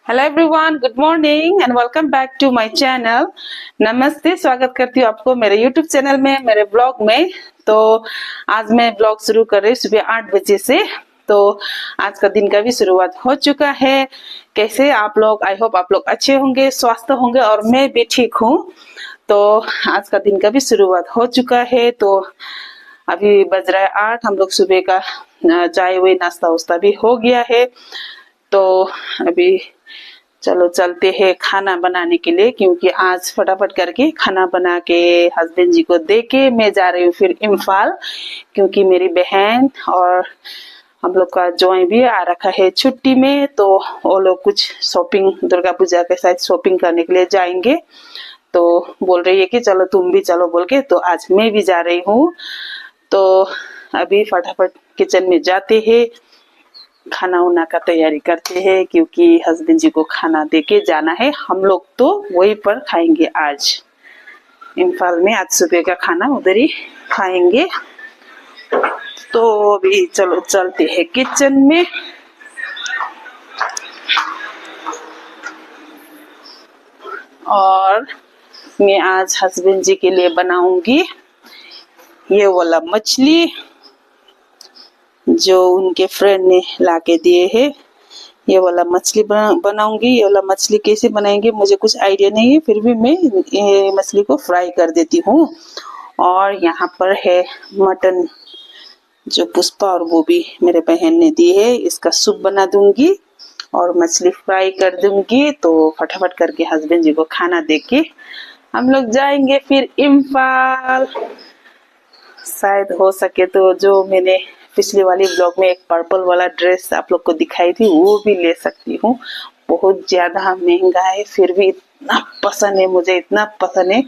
Hello everyone, good morning and welcome back to my channel. नमस्ते, स्वागत करती हूँ आपको मेरे यूट्यूब चैनल में, मेरे ब्लॉग में। तो आज मैं ब्लॉग शुरू कर रही हूँ सुबह 8 बजे से। तो आज का दिन का भी शुरुआत हो चुका है। कैसे आप लोग? आई होप आप लोग अच्छे होंगे, स्वस्थ होंगे और मैं भी ठीक हूँ। तो आज का दिन का भी शुरुआत हो चुका है। तो अभी बज रहा है 8। हम लोग सुबह का चाय हुई, नाश्ता वास्ता भी हो गया है। तो अभी चलो चलते हैं खाना बनाने के लिए, क्योंकि आज फटाफट करके खाना बना के हस्बैंड जी को दे के मैं जा रही हूँ फिर इम्फाल। क्योंकि मेरी बहन और हम लोग का ज्वाइं भी आ रखा है छुट्टी में। तो वो लोग कुछ शॉपिंग, दुर्गा पूजा के साथ शॉपिंग करने के लिए जाएंगे। तो बोल रही है कि चलो तुम भी चलो बोल के, तो आज मैं भी जा रही हूँ। तो अभी फटाफट किचन में जाते हैं, खाना उना का तैयारी करते हैं, क्योंकि हस्बैंड जी को खाना देके जाना है। हम लोग तो वहीं पर खाएंगे आज इम्फाल में। आज सुबह का खाना उधर ही खाएंगे। तो अभी चलो चलते हैं किचन में। और मैं आज हस्बैंड जी के लिए बनाऊंगी ये वाला मछली जो उनके फ्रेंड ने लाके दिए है। ये वाला मछली बनाऊंगी। ये वाला मछली कैसे बनाएंगे मुझे कुछ आइडिया नहीं है, फिर भी मैं ये मछली को फ्राई कर देती हूँ। और यहाँ पर है मटन जो पुष्पा और वो भी मेरे बहन ने दी है। इसका सूप बना दूंगी और मछली फ्राई कर दूंगी। तो फटाफट करके हस्बैंड जी को खाना देके हम लोग जाएंगे फिर इम्फाल। शायद हो सके तो जो मैंने पिछली वाली ब्लॉग में एक पर्पल वाला ड्रेस आप लोग को दिखाई थी वो भी ले सकती हूँ। बहुत ज्यादा महंगा है, फिर भी इतना पसंद है मुझे, इतना पसंद है।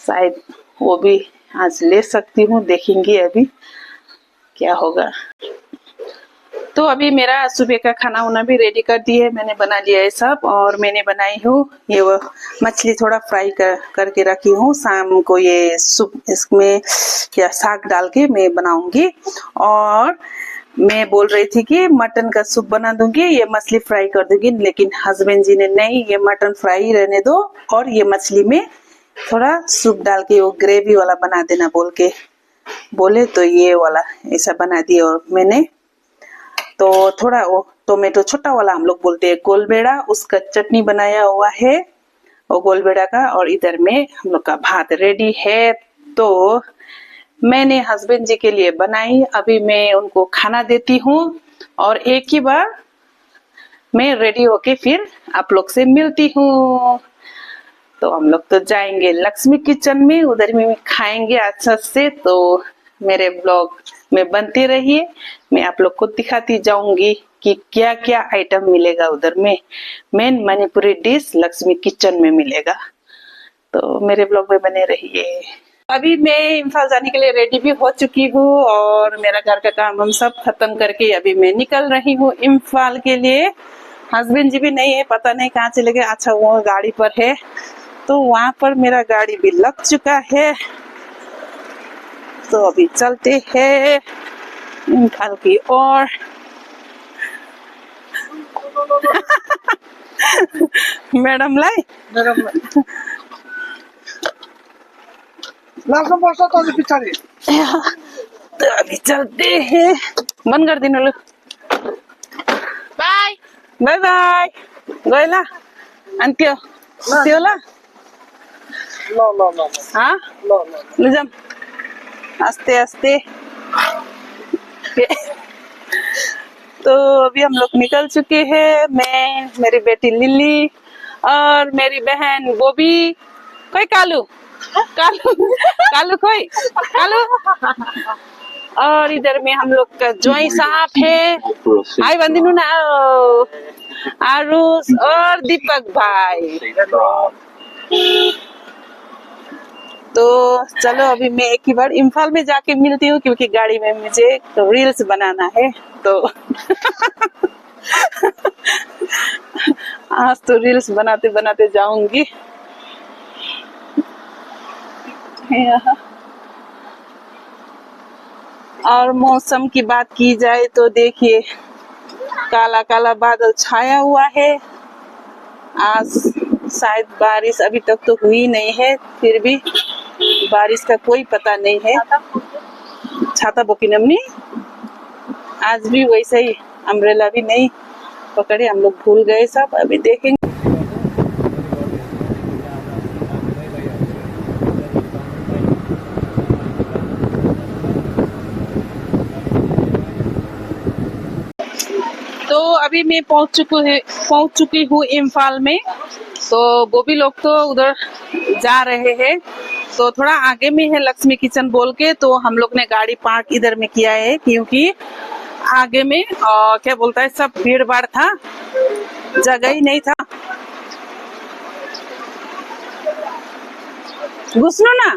शायद वो भी आज ले सकती हूँ, देखेंगे अभी क्या होगा। तो अभी मेरा सुबह का खाना उना भी रेडी कर दी है, मैंने बना लिया है सब। और मैंने बनाई हूँ ये वो मछली थोड़ा फ्राई करके रखी हूँ। शाम को ये सूप इसमें क्या साग डाल के मैं बनाऊंगी। और मैं बोल रही थी कि मटन का सूप बना दूंगी, ये मछली फ्राई कर दूंगी, लेकिन हस्बैंड जी ने नहीं, ये मटन फ्राई रहने दो और ये मछली में थोड़ा सूप डाल के वो ग्रेवी वाला बना देना बोल के बोले। तो ये वाला ऐसा बना दिया। और मैंने तो थोड़ा वो टोमेटो छोटा वाला हम लोग बोलते हैं गोलबेड़ा, उसका चटनी बनाया हुआ है वो गोलबेड़ा का। और इधर में हम लोग का भात रेडी है। तो मैंने हस्बैंड जी के लिए बनाई, अभी मैं उनको खाना देती हूँ और एक ही बार मैं रेडी होके फिर आप लोग से मिलती हूँ। तो हम लोग तो जाएंगे लक्ष्मी किचन में, उधर में खाएंगे अच्छा से। तो मेरे ब्लॉग में बनते रहिए, मैं आप लोग को दिखाती जाऊंगी कि क्या क्या आइटम मिलेगा उधर में। Main Manipuri dish Lakshmi kitchen में मिलेगा। तो मेरे ब्लॉग में बने रहिए। अभी मैं इम्फाल जाने के लिए रेडी भी हो चुकी हूँ और मेरा घर का काम हम सब खत्म करके अभी मैं निकल रही हूँ इम्फाल के लिए। हस्बैंड जी भी नहीं है, पता नहीं कहाँ चले गए। अच्छा वो गाड़ी पर है, तो वहां पर मेरा गाड़ी भी लग चुका है। तो अभी चलते हैं इम्फाल की ओर। मैडम लाई तो अभी चलते हैं। बंद कर दिन लोग। बाय बाय बाय गएला अंत्यो त्योला हाँ ले जा आस्ते आस्ते। तो अभी हम लोग निकल चुके हैं, मैं, मेरी बेटी लिली और मेरी बहन बॉबी। कोई कालू कालू कालू कोई कालू। और इधर में हम लोग का ज्वाइं साहब है, हाय बंदिनू ना, आरुष और दीपक भाई। तो चलो अभी मैं एक ही बार इम्फाल में जाके मिलती हूँ, क्योंकि गाड़ी में मुझे तो रील्स बनाना है। तो आज तो रील्स बनाते बनाते जाऊंगी। और मौसम की बात की जाए तो देखिए काला काला बादल छाया हुआ है आज शायद बारिश अभी तक तो हुई नहीं है, फिर भी बारिश का कोई पता नहीं है। छाता बोकी हमने आज भी वैसे ही, अम्ब्रेला भी नहीं पकड़े, हम लोग भूल गए सब। अभी देखेंगे। तो अभी मैं पहुंच चुकी हूँ इम्फाल में। तो वो भी लोग तो उधर जा रहे हैं। तो थोड़ा आगे में है लक्ष्मी किचन बोल के, तो हम लोग ने गाड़ी पार्क इधर में किया है, क्योंकि आगे में क्या बोलता है, सब भीड़ भाड़ था, जगह ही नहीं था। घुसनो ना।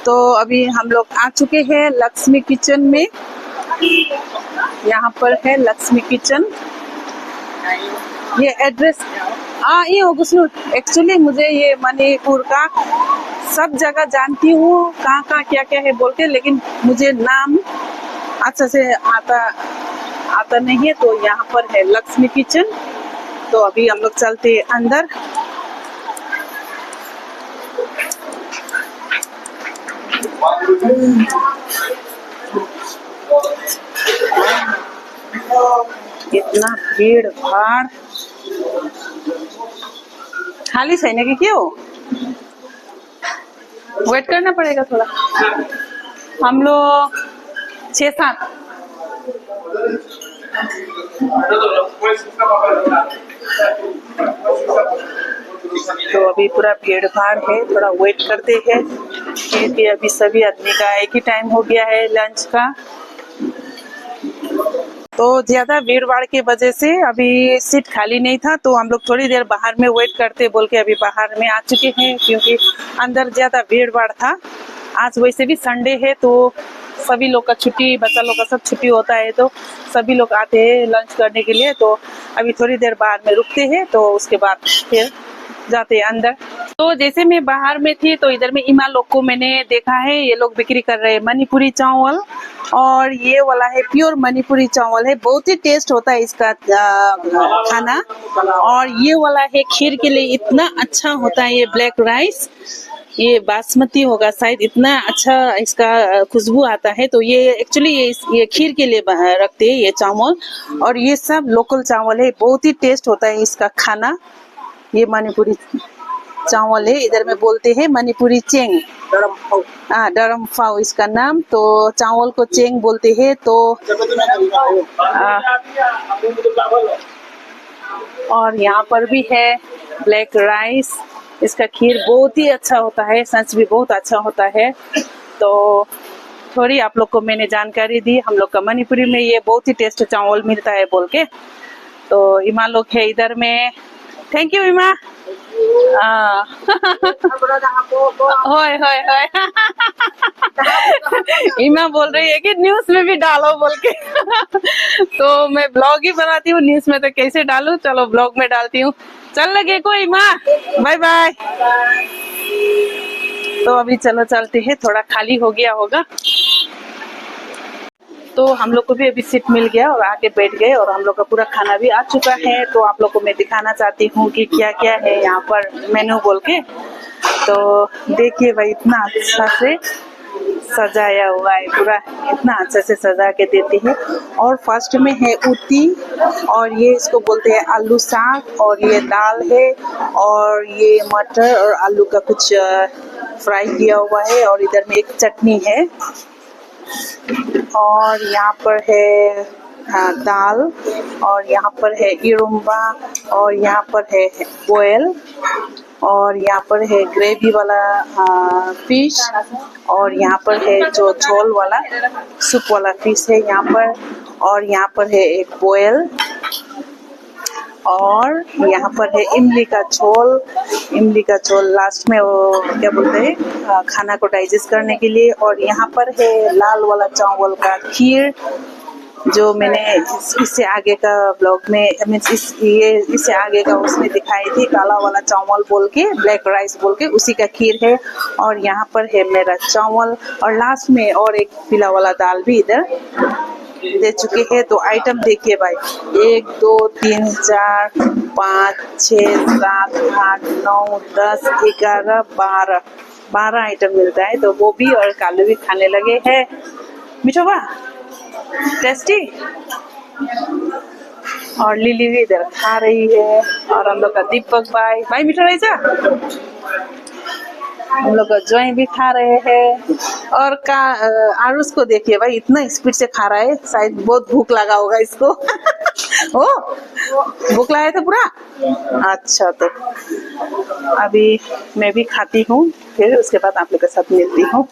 तो अभी हम लोग आ चुके हैं लक्ष्मी किचन में। यहाँ पर है लक्ष्मी किचन। ये एड्रेस ये हो घुसनो। एक्चुअली मुझे ये मणिपुर का सब जगह जानती हूँ, कहाँ क्या क्या है बोल के, लेकिन मुझे नाम अच्छा से आता नहीं है। तो यहाँ पर है लक्ष्मी किचन। तो अभी हम लोग चलते हैं अंदर। इतना भीड़ भाड़, खाली सहने के क्यों वेट करना पड़ेगा थोड़ा। हम लोग 6-7। तो अभी पूरा भीड़ भाड़ है, थोड़ा वेट करते हैं, क्योंकि अभी सभी आदमी का एक ही टाइम हो गया है लंच का। तो ज्यादा भीड़ भाड़ की वजह से अभी सीट खाली नहीं था, तो हम लोग थोड़ी देर बाहर में वेट करते बोल के अभी बाहर में आ चुके हैं, क्योंकि अंदर ज्यादा भीड़ भाड़ था। आज वैसे भी संडे है, तो सभी लोग का छुट्टी, बच्चा लोग का सब छुट्टी होता है, तो सभी लोग आते हैं लंच करने के लिए। तो अभी थोड़ी देर बाहर में रुकते हैं, तो उसके बाद फिर जाते हैं अंदर। तो जैसे मैं बाहर में थी, तो इधर में इमा लोग को मैंने देखा है, ये लोग बिक्री कर रहे हैं मणिपुरी चावल, और ये वाला है प्योर मणिपुरी चावल है, बहुत ही टेस्ट होता है इसका खाना। और ये वाला है खीर के लिए इतना अच्छा होता है, ये ब्लैक राइस, ये बासमती होगा शायद, इतना अच्छा इसका खुशबू आता है। तो ये एक्चुअली ये खीर के लिए रखते हैं ये चावल, और ये सब लोकल चावल है, बहुत ही टेस्ट होता है इसका खाना। ये मणिपुरी चावल है, इधर में बोलते हैं मणिपुरी चेंग, डरम फाव इसका नाम। तो चावल को चेंग बोलते हैं। तो और यहाँ पर भी है ब्लैक राइस, इसका खीर बहुत ही अच्छा होता है, सच भी बहुत अच्छा होता है। तो थोड़ी आप लोग को मैंने जानकारी दी, हम लोग का मणिपुरी में ये बहुत ही टेस्ट चावल मिलता है बोल के। तो इमा लोग है इधर में। थैंक यू इमा। होय होय होय। इमा बोल रही है कि न्यूज में भी डालो बोल के। तो मैं ब्लॉग ही बनाती हूँ, न्यूज में तो कैसे डालूं, चलो ब्लॉग में डालती हूँ। चल लगे को इमा, बाय बाय। तो अभी चलो चलते हैं, थोड़ा खाली हो गया होगा। तो हम लोग को भी अभी सीट मिल गया और आके बैठ गए, और हम लोग का पूरा खाना भी आ चुका है। तो आप लोग को मैं दिखाना चाहती हूँ कि क्या क्या है यहाँ पर मेनू बोल के। तो देखिए भाई, इतना अच्छा से सजाया हुआ है पूरा, इतना अच्छे से सजा के देते हैं। और फर्स्ट में है उती, और ये इसको बोलते हैं आलू साग, और ये दाल है, और ये मटर और आलू का कुछ फ्राई किया हुआ है, और इधर में एक चटनी है, और यहाँ पर है दाल, और यहाँ पर है इरुम्बा, और यहाँ पर है बोयल, और यहाँ पर है ग्रेवी वाला फिश, और यहाँ पर है जो झोल वाला सूप वाला फिश है यहाँ पर, और यहाँ पर है एक बोयल, और यहाँ पर है इमली का झोल। इमली का झोल लास्ट में वो क्या बोलते हैं खाना को डाइजेस्ट करने के लिए। और यहाँ पर है लाल वाला चावल का खीर, जो मैंने इससे आगे का ब्लॉग में इससे आगे का उसमें दिखाई थी, काला वाला चावल बोल के, ब्लैक राइस बोल के, उसी का खीर है। और यहाँ पर है मेरा चावल, और लास्ट में और एक पीला वाला दाल भी इधर दे चुके हैं। तो आइटम देखिए भाई, 1 2 3 4 5 6 7 8 9 10 11 12 आइटम मिलता है। तो वो भी और कालू भी खाने लगे हैं। मिठोबा टेस्टी। और लिली भी इधर खा रही है। और हम लोग का दीपक भाई मीठा रही, हम लोग का ज्वाइन भी खा रहे हैं। और आरुष को देखिए भाई, इतना स्पीड से खा रहा है, शायद बहुत भूख लगा होगा इसको। ओ भूख लगा था पूरा। अच्छा, तो अभी मैं भी खाती हूँ, फिर उसके बाद आप लोग के साथ मिलती हूँ।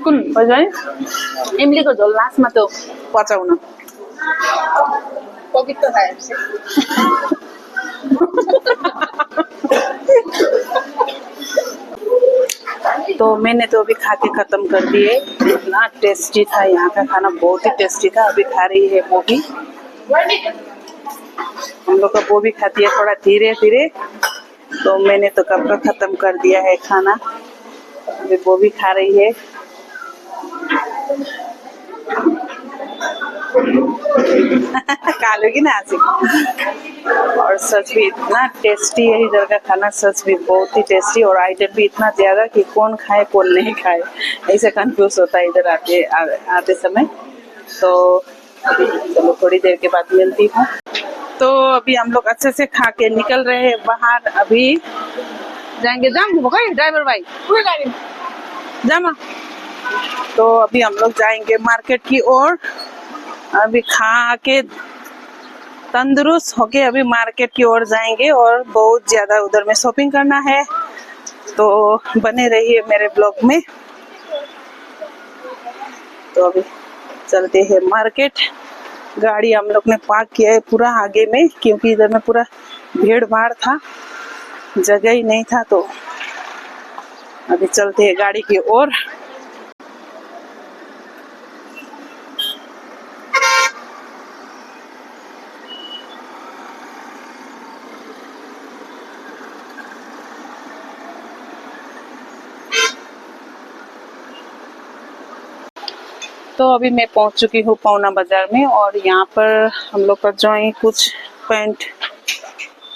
कुन इमलीको झोल लास्टमा त्यो पचाउन पवित्र खाएपछि। तो मैंने तो अभी खा के खत्म कर दिए। इतना टेस्टी था, यहाँ का खाना बहुत ही टेस्टी था। अभी खा रही है वो भी, हम लोग का वो भी खाती है थोड़ा धीरे धीरे। तो मैंने तो कब का खत्म कर दिया है खाना, अभी वो भी खा रही है। कालू की ना और सच भी इतना टेस्टी है इधर का खाना, सच भी बहुत ही टेस्टी। और आइटम भी इतना ज्यादा कि कौन खाए कौन नहीं खाए, ऐसे कंफ्यूज होता है इधर आते समय। तो अभी चलो थोड़ी देर के बाद मिलती हूँ। तो अभी हम लोग अच्छे से खा के निकल रहे हैं बाहर। अभी जाएंगे ड्राइवर भाई जामा। तो अभी हम लोग जाएंगे मार्केट की ओर। अभी खा के तंदुरुस्त होके अभी मार्केट की ओर जाएंगे और बहुत ज्यादा उधर में शॉपिंग करना है। तो बने रहिए मेरे ब्लॉग में। तो अभी चलते हैं मार्केट। गाड़ी हम लोग ने पार्क किया है पूरा आगे में, क्योंकि इधर में पूरा भीड़ भाड़ था, जगह ही नहीं था। तो अभी चलते हैं गाड़ी की ओर। तो अभी मैं पहुंच चुकी हूँ पौना बाजार में। और यहाँ पर हम लोग का ज्वाइन कुछ पैंट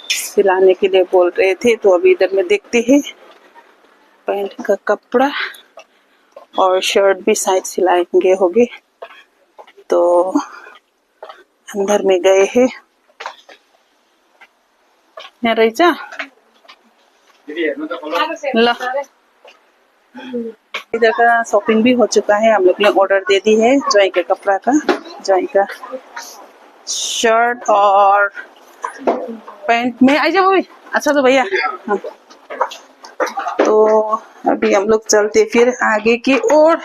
सिलाने के लिए बोल रहे थे। तो अभी इधर में देखते हैं पैंट का कपड़ा और शर्ट भी शायद सिलाएंगे होगे। तो अंदर में गए हैं। यहाँ रही जा इधर का शॉपिंग भी हो चुका है। हम लोग ने ऑर्डर दे दी है ज्वाइन के कपड़ा का, ज्वाइन का शर्ट और पैंट में आ जाओ। अच्छा तो भैया हाँ। तो अभी हम लोग चलते फिर आगे की ओर।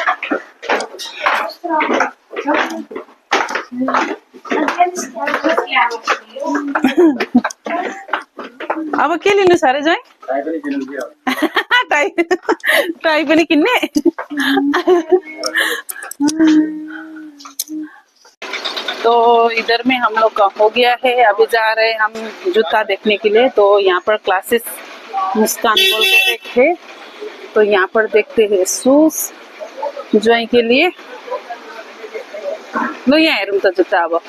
अब के लिनु सारे ज्वाइन टाई पनि किन्ने। तो इधर में हम लोग का हो गया है। अभी जा रहे हैं हम जूता देखने के लिए। तो यहाँ पर क्लासेस मुस्कान बोल के एक है, तो यहाँ पर देखते हैं शूज ज्वाइन के लिए। लो यहाँ हेरौँ त जुत्ता। अब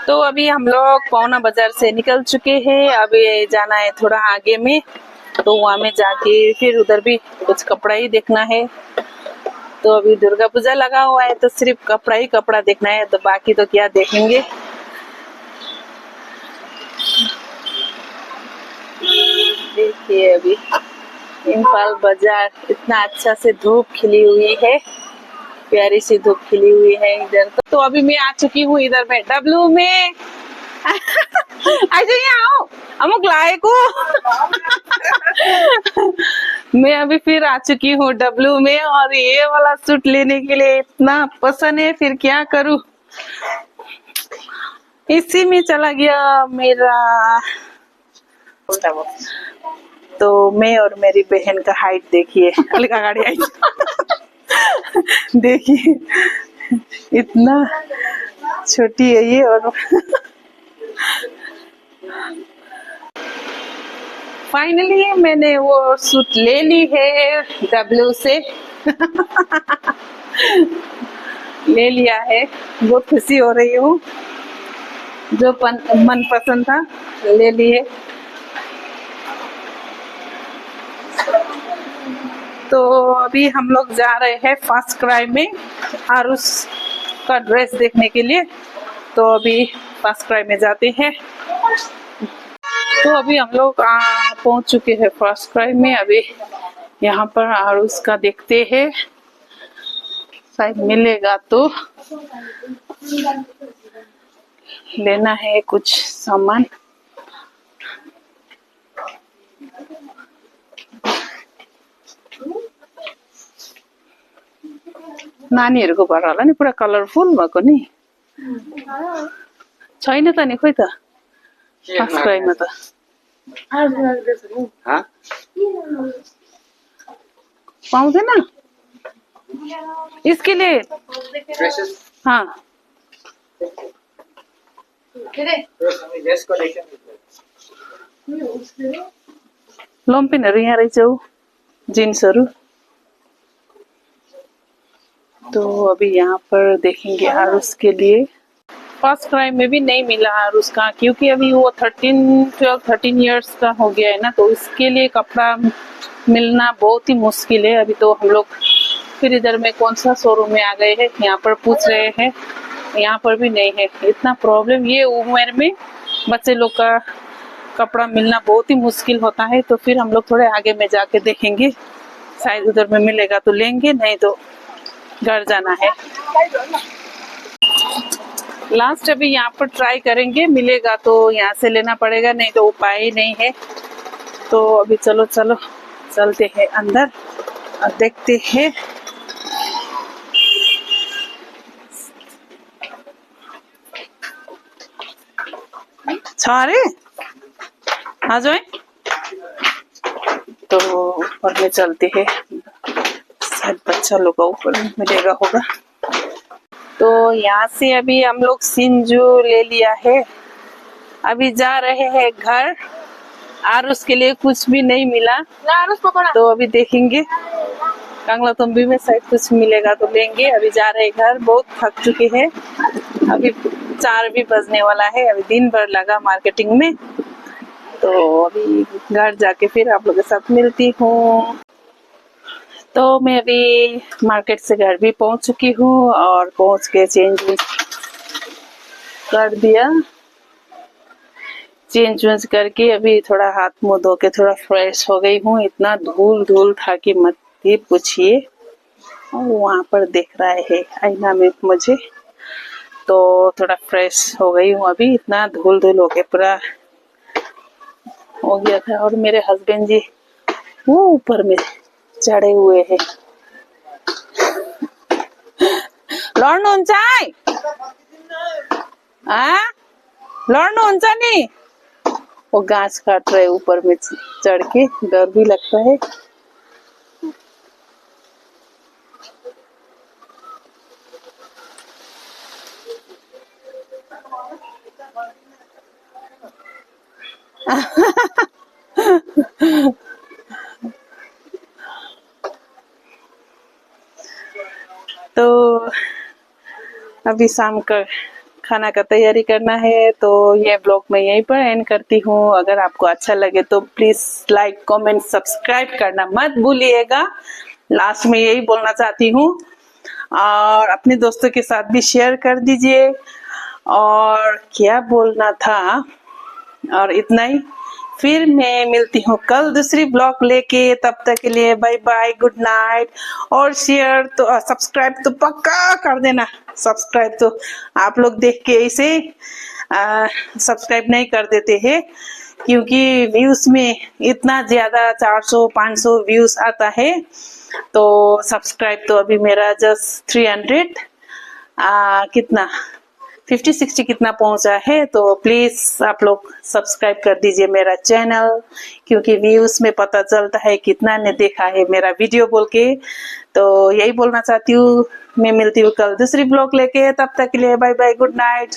तो अभी हम लोग पौना बाजार से निकल चुके हैं। अभी जाना है थोड़ा आगे में, तो वहाँ में जाके फिर उधर भी कुछ कपड़ा ही देखना है। तो अभी दुर्गा पूजा लगा हुआ है, तो सिर्फ कपड़ा ही कपड़ा देखना है, तो बाकी तो क्या देखेंगे। देखिए अभी इम्फाल बाजार इतना अच्छा से धूप खिली हुई है, प्यारी सी धूप खिली हुई है इधर। तो अभी मैं आ चुकी हूँ इधर में डब्लू में। ऐसे यहाँ आओ अमुक लाए को। मैं अभी फिर आ चुकी हूँ डब्लू में, और ये वाला सूट लेने के लिए इतना पसंद है, फिर क्या करूँ। इसी में चला गया मेरा। तो मैं और मेरी बहन का हाइट देखिए, अलग गाड़ी आई। देखिए इतना छोटी है ये। और फाइनली मैंने वो सूट ले ली है डब्ल्यू से। ले लिया है, बहुत खुशी हो रही हूँ। जो मन पसंद था ले लिए। तो अभी हम लोग जा रहे हैं फर्स्ट क्राई में आरुष का ड्रेस देखने के लिए। तो अभी फर्स्ट क्राई में जाते हैं। तो अभी हम लोग पहुंच चुके हैं फर्स्ट क्राई में। अभी यहाँ पर आरुष का देखते हैं, शायद मिलेगा तो लेना है कुछ सामान। नानीहरूको भएर होला नि, पुरा कलरफुल भएको नि। छैन त नि, खोइ त फर्स्ट क्राइमा त पाउँदैन। इसके लिए हाँ लम्पेनहरू यहाँ रहेछ हौ, जिन्सहरू। तो अभी यहाँ पर देखेंगे आरुष के लिए। फर्स्ट क्राई में भी नहीं मिला आरुष का, क्योंकि अभी वो 13 इयर्स का हो गया है ना, तो इसके लिए कपड़ा मिलना बहुत ही मुश्किल है। अभी तो हम लोग फिर इधर में कौन सा शोरूम में आ गए हैं, यहाँ पर पूछ रहे हैं, यहाँ पर भी नहीं है। इतना प्रॉब्लम, ये उम्र में बच्चे लोग का कपड़ा मिलना बहुत ही मुश्किल होता है। तो फिर हम लोग थोड़े आगे में जाके देखेंगे, शायद उधर में मिलेगा तो लेंगे, नहीं तो घर जाना है। लास्ट अभी यहाँ पर ट्राई करेंगे, मिलेगा तो यहाँ से लेना पड़ेगा, नहीं तो उपाय ही नहीं है। तो अभी चलो चलते हैं अंदर और देखते हैं। सारे आ जाए तो ऊपर में चलते हैं, शायद बच्चा लोग का ऊपर मिलेगा होगा। तो यहाँ से अभी हम लोग सिंजू ले लिया है, अभी जा रहे हैं घर। आरुष के लिए कुछ भी नहीं मिला, तो अभी देखेंगे कांगलातुम्बी में शायद कुछ मिलेगा तो लेंगे। अभी जा रहे घर, बहुत थक चुके हैं। अभी 4 भी बजने वाला है, अभी दिन भर लगा मार्केटिंग में। तो अभी घर जाके फिर आप लोगों के साथ मिलती हूँ। तो मैं अभी मार्केट से घर भी पहुंच चुकी हूँ और पहुंच के चेंज कर दिया। चेंज करके अभी थोड़ा हाथ मुंह धो के थोड़ा फ्रेश हो गई हूँ। इतना धूल था कि मत ही पूछिए। और वहाँ पर देख रहा है आईना में मुझे, तो थोड़ा फ्रेश हो गई हूँ। अभी इतना धूल हो के पूरा हो गया था। और मेरे हस्बैंड जी वो ऊपर में चढ़े हुए हैं। लड्नुहुन्छ है? लड्नुहुन्छ नि? वो घास काट रहे ऊपर में चढ़ के, डर भी लगता है। तो अभी शाम का खाना का तैयारी करना है। तो ये ब्लॉग मैं यहीं पर एंड करती हूँ। अगर आपको अच्छा लगे तो प्लीज लाइक कमेंट सब्सक्राइब करना मत भूलिएगा। लास्ट में यही बोलना चाहती हूँ, और अपने दोस्तों के साथ भी शेयर कर दीजिए। और क्या बोलना था, और इतना ही। फिर मैं मिलती हूँ कल दूसरी ब्लॉग लेके। तब तक के लिए बाय बाय, गुड नाइट। और शेयर तो सब्सक्राइब तो पक्का कर देना। सब्सक्राइब तो आप लोग देख के ऐसे सब्सक्राइब नहीं कर देते हैं, क्योंकि व्यूज में इतना ज्यादा 400-500 व्यूज आता है। तो सब्सक्राइब तो अभी मेरा जस्ट 300 कितना 50-60 कितना पहुंचा है, तो प्लीज आप लोग सब्सक्राइब कर दीजिए मेरा चैनल, क्योंकि व्यूज में पता चलता है कितना ने देखा है मेरा वीडियो बोल के। तो यही बोलना चाहती हूँ। मैं मिलती हूँ कल दूसरी ब्लॉग लेके, तब तक के लिए बाय बाय, गुड नाइट।